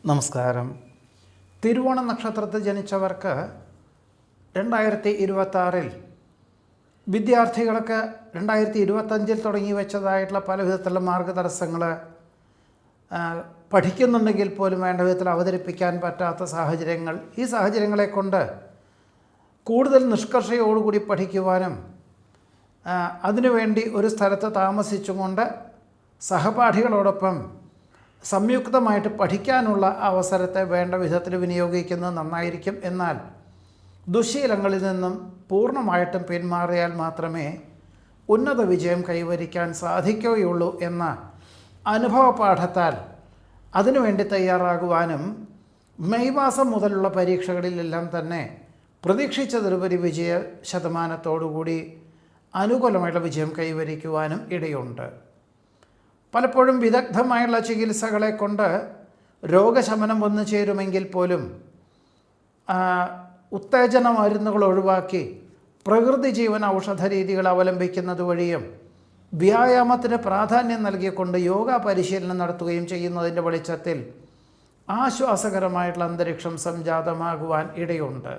നമസ്കാരം. തിരുവോണ നക്ഷത്രത്തിൽ ജനിച്ചവർക്ക് 2026 വിദ്യാർത്ഥികൾക്ക് 2025 തുടങ്ങി വെച്ചതായിട്ടുള്ള പല വിധത്തിലുള്ള മാർഗതടസ്സങ്ങൾ പഠിക്കുന്നുണ്ടെങ്കിൽ പോലും വേണ്ട വിധത്തിൽ അവതരിപ്പിക്കാൻ പറ്റാത്ത സാഹചര്യങ്ങൾ, ഈ സാഹചര്യങ്ങളെ കൊണ്ട് കൂടുതൽ നിഷ്കർഷയോടുകൂടി പഠിക്കുവാനും അതിനുവേണ്ടി ഒരു സ്ഥലത്ത് താമസിച്ചുകൊണ്ട് സഹപാഠികളോടൊപ്പം സംയുക്തമായിട്ട് പഠിക്കാനുള്ള അവസരത്തെ വേണ്ട വിധത്തിൽ വിനിയോഗിക്കുന്നത് നന്നായിരിക്കും. എന്നാൽ ദുശ്ശീലങ്ങളിൽ നിന്നും പൂർണ്ണമായിട്ടും പിന്മാറിയാൽ മാത്രമേ ഉന്നത വിജയം കൈവരിക്കാൻ സാധിക്കുകയുള്ളൂ എന്ന അനുഭവ പാഠത്താൽ അതിനുവേണ്ടി തയ്യാറാകുവാനും മെയ് മാസം മുതലുള്ള പരീക്ഷകളിലെല്ലാം തന്നെ പ്രതീക്ഷിച്ചതിലുപരി വിജയ ശതമാനത്തോടുകൂടി അനുകൂലമായിട്ടുള്ള വിജയം കൈവരിക്കുവാനും ഇടയുണ്ട്. പലപ്പോഴും വിദഗ്ധമായുള്ള ചികിത്സകളെ കൊണ്ട് രോഗശമനം വന്നു ചേരുമെങ്കിൽ പോലും ഉത്തേജന മരുന്നുകൾ ഒഴിവാക്കി പ്രകൃതി ജീവൻ ഔഷധ രീതികൾ അവലംബിക്കുന്നത് വഴിയും വ്യായാമത്തിന് പ്രാധാന്യം നൽകിക്കൊണ്ട് യോഗ പരിശീലനം നടത്തുകയും ചെയ്യുന്നതിൻ്റെ വെളിച്ചത്തിൽ ആശ്വാസകരമായിട്ടുള്ള അന്തരീക്ഷം സംജാതമാകുവാൻ ഇടയുണ്ട്.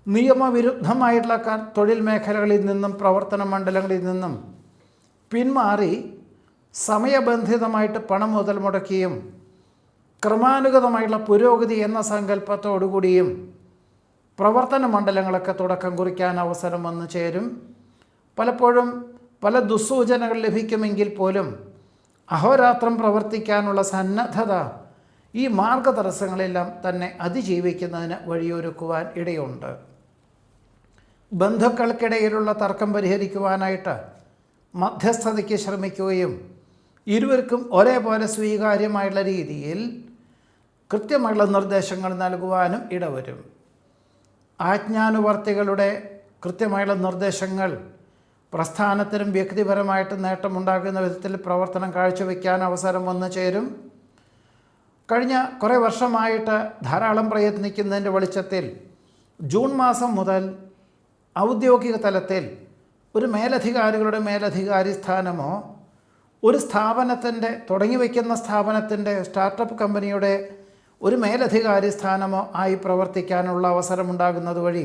നിയമവിരുദ്ധമായിട്ടുള്ള തൊഴിൽ മേഖലകളിൽ നിന്നും പ്രവർത്തന മണ്ഡലങ്ങളിൽ നിന്നും പിന്മാറി സമയബന്ധിതമായിട്ട് പണം മുതൽ മുടക്കിയും ക്രമാനുഗതമായിട്ടുള്ള പുരോഗതി എന്ന സങ്കല്പത്തോടുകൂടിയും പ്രവർത്തന മണ്ഡലങ്ങളൊക്കെ തുടക്കം കുറിക്കാൻ അവസരം വന്നു ചേരും. പലപ്പോഴും പല ദുസ്സൂചനകൾ ലഭിക്കുമെങ്കിൽ പോലും അഹോരാത്രം പ്രവർത്തിക്കാനുള്ള സന്നദ്ധത ഈ മാർഗതടസ്സങ്ങളെല്ലാം തന്നെ അതിജീവിക്കുന്നതിന് വഴിയൊരുക്കുവാൻ ഇടയുണ്ട്. ബന്ധുക്കൾക്കിടയിലുള്ള തർക്കം പരിഹരിക്കുവാനായിട്ട് മധ്യസ്ഥതയ്ക്ക് ശ്രമിക്കുകയും ഇരുവർക്കും ഒരേപോലെ സ്വീകാര്യമായുള്ള രീതിയിൽ കൃത്യമായുള്ള നിർദ്ദേശങ്ങൾ നൽകുവാനും ഇടവരും. ആജ്ഞാനുവർത്തികളുടെ കൃത്യമായുള്ള നിർദ്ദേശങ്ങൾ പ്രസ്ഥാനത്തിനും വ്യക്തിപരമായിട്ട് നേട്ടമുണ്ടാകുന്ന വിധത്തിൽ പ്രവർത്തനം കാഴ്ചവെക്കാൻ അവസരം വന്നു ചേരും. കഴിഞ്ഞ കുറേ വർഷമായിട്ട് ധാരാളം പ്രയത്നിക്കുന്നതിൻ്റെ വെളിച്ചത്തിൽ ജൂൺ മാസം മുതൽ ഔദ്യോഗിക തലത്തിൽ ഒരു മേലധികാരികളുടെ മേലധികാരി സ്ഥാനമോ ഒരു സ്ഥാപനത്തിൻ്റെ തുടങ്ങിവെക്കുന്ന സ്ഥാപനത്തിൻ്റെ സ്റ്റാർട്ടപ്പ് കമ്പനിയുടെ ഒരു മേലധികാരി സ്ഥാനമോ ആയി പ്രവർത്തിക്കാനുള്ള അവസരമുണ്ടാകുന്നത് വഴി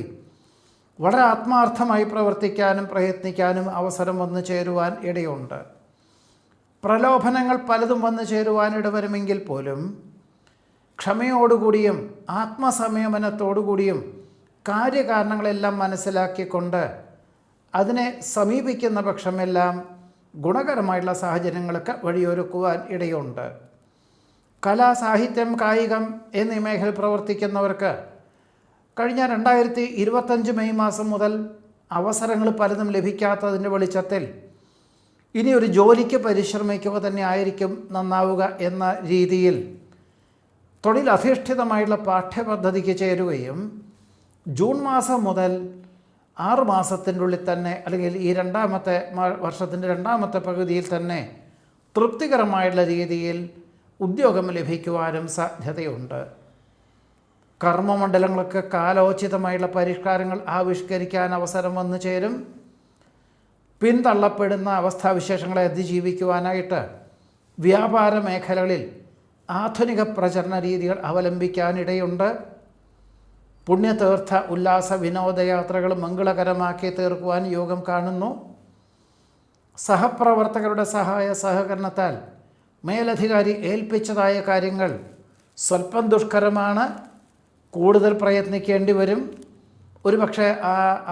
വളരെ ആത്മാർത്ഥമായി പ്രവർത്തിക്കാനും പ്രയത്നിക്കാനും അവസരം വന്നു ചേരുവാൻ ഇടയുണ്ട്. പ്രലോഭനങ്ങൾ പലതും വന്നു ചേരുവാൻ ഇടവരുമെങ്കിൽ പോലും ക്ഷമയോടുകൂടിയും ആത്മസംയമനത്തോടുകൂടിയും കാര്യകാരണങ്ങളെല്ലാം മനസ്സിലാക്കിക്കൊണ്ട് അതിനെ സമീപിക്കുന്ന പക്ഷമെല്ലാം ഗുണകരമായിട്ടുള്ള സാഹചര്യങ്ങളൊക്കെ വഴിയൊരുക്കുവാൻ ഇടയുണ്ട്. കലാ, സാഹിത്യം, കായികം എന്നീ മേഖലയിൽ പ്രവർത്തിക്കുന്നവർക്ക് കഴിഞ്ഞ 2025 മെയ് മാസം മുതൽ അവസരങ്ങൾ പലതും ലഭിക്കാത്തതിൻ്റെ വെളിച്ചത്തിൽ ഇനി ഒരു ജോലിക്ക് പരിശ്രമിക്കുക തന്നെ ആയിരിക്കും നന്നാവുക എന്ന രീതിയിൽ തൊഴിലധിഷ്ഠിതമായിട്ടുള്ള പാഠ്യപദ്ധതിക്ക് ചേരുകയും ജൂൺ മാസം മുതൽ 6 മാസത്തിൻ്റെ ഉള്ളിൽ തന്നെ അല്ലെങ്കിൽ ഈ വർഷത്തിൻ്റെ രണ്ടാമത്തെ പകുതിയിൽ തന്നെ തൃപ്തികരമായിട്ടുള്ള രീതിയിൽ ഉദ്യോഗം ലഭിക്കുവാനും സാധ്യതയുണ്ട്. കർമ്മമണ്ഡലങ്ങൾക്ക് കാലോചിതമായിട്ടുള്ള പരിഷ്കാരങ്ങൾ ആവിഷ്കരിക്കാൻ അവസരം വന്നു ചേരും. പിന്തള്ളപ്പെടുന്ന അവസ്ഥാവിശേഷങ്ങളെ അതിജീവിക്കുവാനായിട്ട് വ്യാപാര മേഖലകളിൽ ആധുനിക പ്രചരണ രീതികൾ അവലംബിക്കാനിടയുണ്ട്. പുണ്യതീർത്ഥ ഉല്ലാസ വിനോദയാത്രകൾ മംഗളകരമാക്കി തീർക്കുവാൻ യോഗം കാണുന്നു. സഹപ്രവർത്തകരുടെ സഹായ സഹകരണത്താൽ മേലധികാരി ഏൽപ്പിച്ചതായ കാര്യങ്ങൾ സ്വല്പം ദുഷ്കരമാണ്, കൂടുതൽ പ്രയത്നിക്കേണ്ടി വരും. ഒരുപക്ഷെ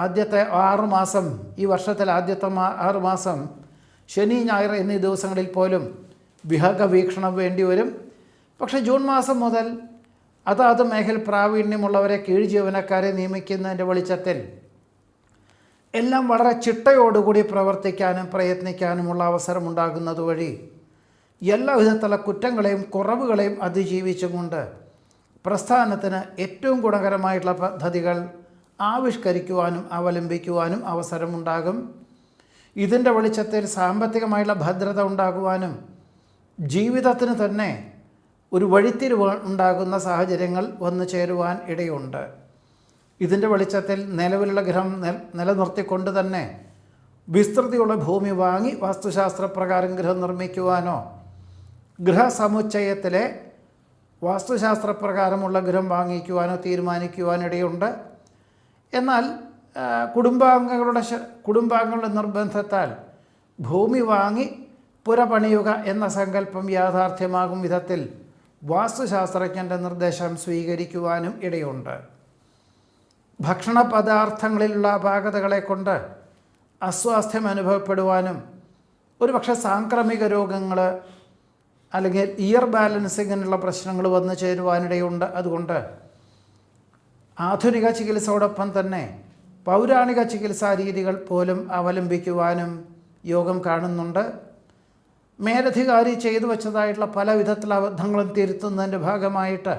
ആദ്യത്തെ 6 മാസം, ഈ വർഷത്തിൽ ആദ്യത്തെ 6 മാസം ശനി, ഞായർ എന്നീ ദിവസങ്ങളിൽ പോലും വിഹക വീക്ഷണം വേണ്ടി വരും. പക്ഷേ ജൂൺ മാസം മുതൽ അതാത് മേഖല പ്രാവീണ്യമുള്ളവരെ കീഴ് ജീവനക്കാരെ നിയമിക്കുന്നതിൻ്റെ വെളിച്ചത്തിൽ എല്ലാം വളരെ ചിട്ടയോടുകൂടി പ്രവർത്തിക്കാനും പ്രയത്നിക്കാനുമുള്ള അവസരമുണ്ടാകുന്നത് വഴി എല്ലാ വിധത്തിലുള്ള കുറ്റങ്ങളെയും കുറവുകളെയും അതിജീവിച്ചും കൊണ്ട് പ്രസ്ഥാനത്തിന് ഏറ്റവും ഗുണകരമായിട്ടുള്ള പദ്ധതികൾ ആവിഷ്കരിക്കുവാനും അവലംബിക്കുവാനും അവസരമുണ്ടാകും. ഇതിൻ്റെ വെളിച്ചത്തിൽ സാമ്പത്തികമായിട്ടുള്ള ഭദ്രത ഉണ്ടാകുവാനും ജീവിതത്തിന് തന്നെ ഒരു വഴിത്തിരിവ് ഉണ്ടാകുന്ന സാഹചര്യങ്ങൾ വന്നു ചേരുവാൻ ഇടയുണ്ട്. ഇതിൻ്റെ വെളിച്ചത്തിൽ നിലവിലുള്ള ഗ്രഹം നിലനിർത്തിക്കൊണ്ട് തന്നെ വിസ്തൃതിയുള്ള ഭൂമി വാങ്ങി വാസ്തുശാസ്ത്രപ്രകാരം ഗൃഹം നിർമ്മിക്കുവാനോ ഗൃഹസമുച്ചയത്തിലെ വാസ്തുശാസ്ത്രപ്രകാരമുള്ള ഗൃഹം വാങ്ങിക്കുവാനോ തീരുമാനിക്കുവാനിടയുണ്ട്. എന്നാൽ കുടുംബാംഗങ്ങളുടെ നിർബന്ധത്താൽ ഭൂമി വാങ്ങി പുരപണിയുക എന്ന സങ്കല്പം യാഥാർത്ഥ്യമാകും വിധത്തിൽ വാസ്തുശാസ്ത്രജ്ഞൻ്റെ നിർദ്ദേശം സ്വീകരിക്കുവാനും ഇടയുണ്ട്. ഭക്ഷണ പദാർത്ഥങ്ങളിലുള്ള അപാകതകളെ കൊണ്ട് അസ്വാസ്ഥ്യം അനുഭവപ്പെടുവാനും ഒരുപക്ഷെ സാംക്രമിക രോഗങ്ങൾ അല്ലെങ്കിൽ ഇയർ ബാലൻസിങ്ങിനുള്ള പ്രശ്നങ്ങൾ വന്നു ചേരുവാനിടയുണ്ട്. അതുകൊണ്ട് ആധുനിക ചികിത്സയോടൊപ്പം തന്നെ പൗരാണിക ചികിത്സാ രീതികൾ പോലും അവലംബിക്കുവാനും യോഗം കാണുന്നുണ്ട്. മേലധികാരി ചെയ്തു വച്ചതായിട്ടുള്ള പല വിധത്തിലുള്ള അബദ്ധങ്ങളും തിരുത്തുന്നതിൻ്റെ ഭാഗമായിട്ട്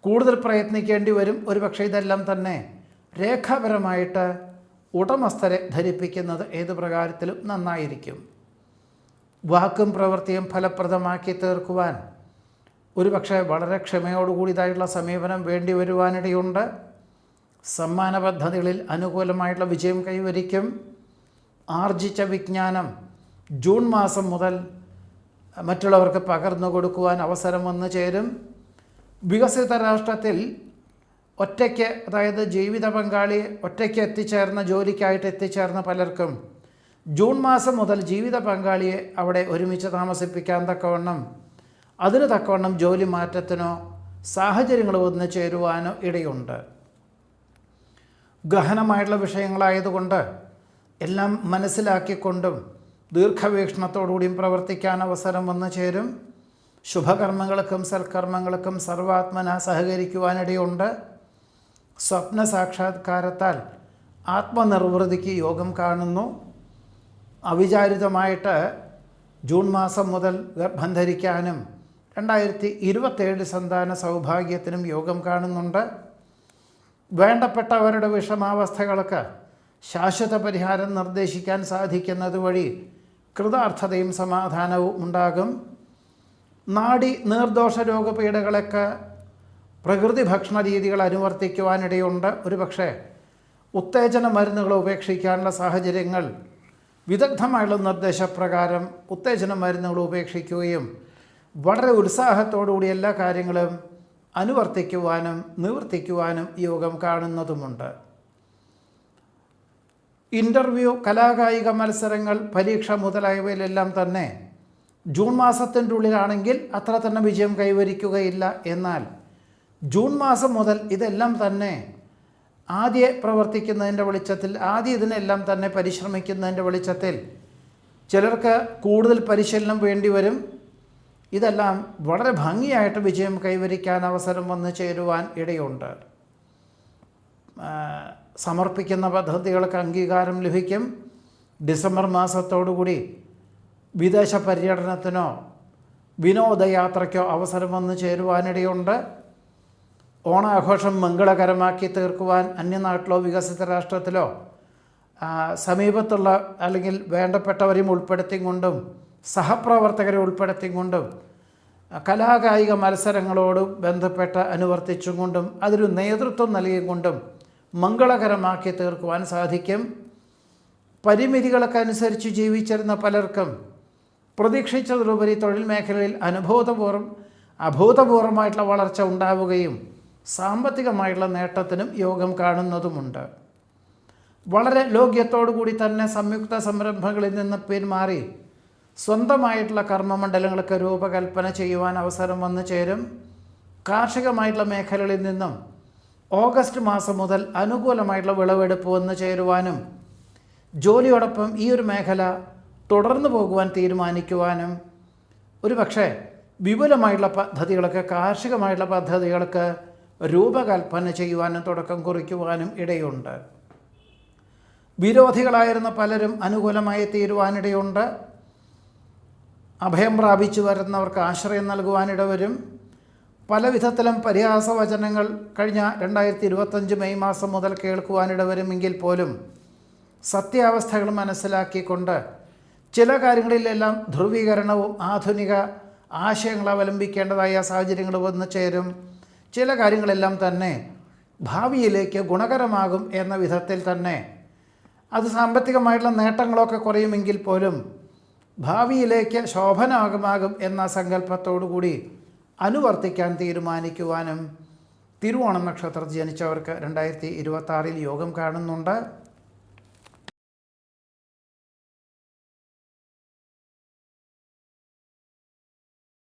കൂടുതൽ പ്രയത്നിക്കേണ്ടി വരും. ഒരുപക്ഷെ ഇതെല്ലാം തന്നെ രേഖാപരമായിട്ട് ഉടമസ്ഥരെ ധരിപ്പിക്കുന്നത് ഏത് പ്രകാരത്തിലും നന്നായിരിക്കും. വാക്കും പ്രവൃത്തിയും ഫലപ്രദമാക്കി തീർക്കുവാൻ ഒരുപക്ഷെ വളരെ ക്ഷമയോടുകൂടിയതായിട്ടുള്ള സമീപനം വേണ്ടി വരുവാനിടയുണ്ട്. സമ്മാന പദ്ധതികളിൽ അനുകൂലമായിട്ടുള്ള വിജയം കൈവരിക്കും. ആർജിച്ച വിജ്ഞാനം ജൂൺ മാസം മുതൽ മറ്റുള്ളവർക്ക് പകർന്നു കൊടുക്കുവാൻ അവസരം വന്നു ചേരും. വികസിത രാഷ്ട്രത്തിൽ ഒറ്റയ്ക്ക്, അതായത് ജീവിത പങ്കാളി ഒറ്റയ്ക്ക് എത്തിച്ചേർന്ന ജോലിക്കായിട്ട് എത്തിച്ചേർന്ന പലർക്കും ജൂൺ മാസം മുതൽ ജീവിത പങ്കാളിയെ അവിടെ ഒരുമിച്ച് താമസിപ്പിക്കാൻ തക്കവണ്ണം, അതിന് തക്കവണ്ണം ജോലി മാറ്റത്തിനോ സാഹചര്യങ്ങൾ വന്നു ചേരുവാനോ ഇടയുണ്ട്. ഗഹനമായിട്ടുള്ള വിഷയങ്ങളായതുകൊണ്ട് എല്ലാം മനസ്സിലാക്കിക്കൊണ്ടും ദീർഘവീക്ഷണത്തോടുകൂടിയും പ്രവർത്തിക്കാൻ അവസരം വന്നു ചേരും. ശുഭകർമ്മങ്ങൾക്കും സൽക്കർമ്മങ്ങൾക്കും സർവാത്മന സഹകരിക്കുവാനിടയുണ്ട്. സ്വപ്ന സാക്ഷാത്കാരത്താൽ ആത്മനിർവൃതിക്ക് യോഗം കാണുന്നു. അവിചാരിതമായിട്ട് ജൂൺ മാസം മുതൽ ഗർഭം ധരിക്കാനും 2027 സന്താന സൗഭാഗ്യത്തിനും യോഗം കാണുന്നുണ്ട്. വേണ്ടപ്പെട്ടവരുടെ വിഷമാവസ്ഥകൾക്ക് ശാശ്വത പരിഹാരം നിർദ്ദേശിക്കാൻ സാധിക്കുന്നത് വഴി കൃതാർത്ഥതയും സമാധാനവും ഉണ്ടാകും. നാഡി നീർദോഷ രോഗപീഠകളൊക്കെ പ്രകൃതി ഭക്ഷണ രീതികൾ അനുവർത്തിക്കുവാനിടയുണ്ട്. ഒരുപക്ഷെ ഉത്തേജന മരുന്നുകൾ ഉപേക്ഷിക്കാനുള്ള സാഹചര്യങ്ങൾ വിദഗ്ധമായുള്ള നിർദ്ദേശപ്രകാരം ഉത്തേജന മരുന്നുകൾ ഉപേക്ഷിക്കുകയും വളരെ ഉത്സാഹത്തോടുകൂടി എല്ലാ കാര്യങ്ങളും അനുവർത്തിക്കുവാനും നിവർത്തിക്കുവാനും യോഗം കാണുന്നതുമുണ്ട്. ഇൻ്റർവ്യൂ, കലാകായിക മത്സരങ്ങൾ, പരീക്ഷ മുതലായവയിലെല്ലാം തന്നെ ജൂൺ മാസത്തിൻ്റെ ഉള്ളിലാണെങ്കിൽ അത്ര തന്നെ വിജയം കൈവരിക്കുകയില്ല. എന്നാൽ ജൂൺ മാസം മുതൽ ഇതെല്ലാം തന്നെ ആദ്യം പ്രവർത്തിക്കുന്നതിൻ്റെ വെളിച്ചത്തിൽ, ആദ്യം ഇതിനെല്ലാം തന്നെ പരിശ്രമിക്കുന്നതിൻ്റെ വെളിച്ചത്തിൽ ചിലർക്ക് കൂടുതൽ പരിശീലനം വേണ്ടി വരും. ഇതെല്ലാം വളരെ ഭംഗിയായിട്ട് വിജയം കൈവരിക്കാൻ അവസരം വന്നു ചേരുവാൻ ഇടയുണ്ട്. സമർപ്പിക്കുന്ന പദ്ധതികൾക്ക് അംഗീകാരം ലഭിക്കും. ഡിസംബർ മാസത്തോടുകൂടി വിദേശ പര്യടനത്തിനോ വിനോദയാത്രയ്ക്കോ അവസരം വന്നു ചേരുവാനിടയുണ്ട്. ഓണാഘോഷം മംഗളകരമാക്കി തീർക്കുവാൻ അന്യനാട്ടിലോ വികസിത രാഷ്ട്രത്തിലോ സമീപത്തുള്ള അല്ലെങ്കിൽ വേണ്ടപ്പെട്ടവരെയും ഉൾപ്പെടുത്തിക്കൊണ്ടും സഹപ്രവർത്തകരെ ഉൾപ്പെടുത്തിക്കൊണ്ടും കലാകായിക മത്സരങ്ങളോട് ബന്ധപ്പെട്ട് അനുവർത്തിച്ചും കൊണ്ടും അതിന് നേതൃത്വം നൽകിക്കൊണ്ടും മംഗളകരമാക്കി തീർക്കുവാൻ സാധിക്കും. പരിമിതികൾക്കനുസരിച്ച് ജീവിച്ചിരുന്ന പലർക്കും പ്രതീക്ഷിച്ചതിലുപരി തൊഴിൽ മേഖലയിൽ അഭൂതപൂർവമായിട്ടുള്ള വളർച്ച ഉണ്ടാവുകയും സാമ്പത്തികമായിട്ടുള്ള നേട്ടത്തിനും യോഗം കാണുന്നതുമുണ്ട്. വളരെ ലോക്യത്തോടു കൂടി തന്നെ സംയുക്ത സംരംഭങ്ങളിൽ നിന്ന് പിന്മാറി സ്വന്തമായിട്ടുള്ള കർമ്മമണ്ഡലങ്ങൾക്ക് രൂപകൽപ്പന ചെയ്യുവാൻ അവസരം വന്നു ചേരും. കാർഷികമായിട്ടുള്ള മേഖലകളിൽ നിന്നും ഓഗസ്റ്റ് മാസം മുതൽ അനുകൂലമായിട്ടുള്ള വിളവെടുപ്പ് വന്നു ചേരുവാനും ജോലിയോടൊപ്പം ഈ ഒരു മേഖല തുടർന്നു പോകുവാൻ തീരുമാനിക്കുവാനും ഒരുപക്ഷെ വിപുലമായിട്ടുള്ള പദ്ധതികൾക്ക്, കാർഷികമായിട്ടുള്ള പദ്ധതികൾക്ക് രൂപകൽപ്പന ചെയ്യുവാനും തുടക്കം കുറിക്കുവാനും ഇടയുണ്ട്. വിരോധികളായിരുന്ന പലരും അനുകൂലമായി തീരുവാനിടയുണ്ട്. അഭയം പ്രാപിച്ചു വരുന്നവർക്ക് ആശ്രയം നൽകുവാനിടവരും. പല വിധത്തിലും പരിഹാസവചനങ്ങൾ കഴിഞ്ഞ 2025 മെയ് മാസം മുതൽ കേൾക്കുവാനിടവരുമെങ്കിൽ പോലും സത്യാവസ്ഥകൾ മനസ്സിലാക്കിക്കൊണ്ട് ചില കാര്യങ്ങളിലെല്ലാം ധ്രുവീകരണവും ആധുനിക ആശയങ്ങൾ അവലംബിക്കേണ്ടതായ സാഹചര്യങ്ങൾ വന്നു ചേരും. ചില കാര്യങ്ങളെല്ലാം തന്നെ ഭാവിയിലേക്ക് ഗുണകരമാകും എന്ന വിധത്തിൽ തന്നെ അത് സാമ്പത്തികമായിട്ടുള്ള നേട്ടങ്ങളൊക്കെ കുറയുമെങ്കിൽ പോലും ഭാവിയിലേക്ക് ശോഭനമാകും എന്ന സങ്കല്പത്തോടു കൂടി അനുവർത്തിക്കാൻ തീരുമാനിക്കുവാനും തിരുവോണം നക്ഷത്രത്തിൽ ജനിച്ചവർക്ക് 2026 യോഗം കാണുന്നുണ്ട്.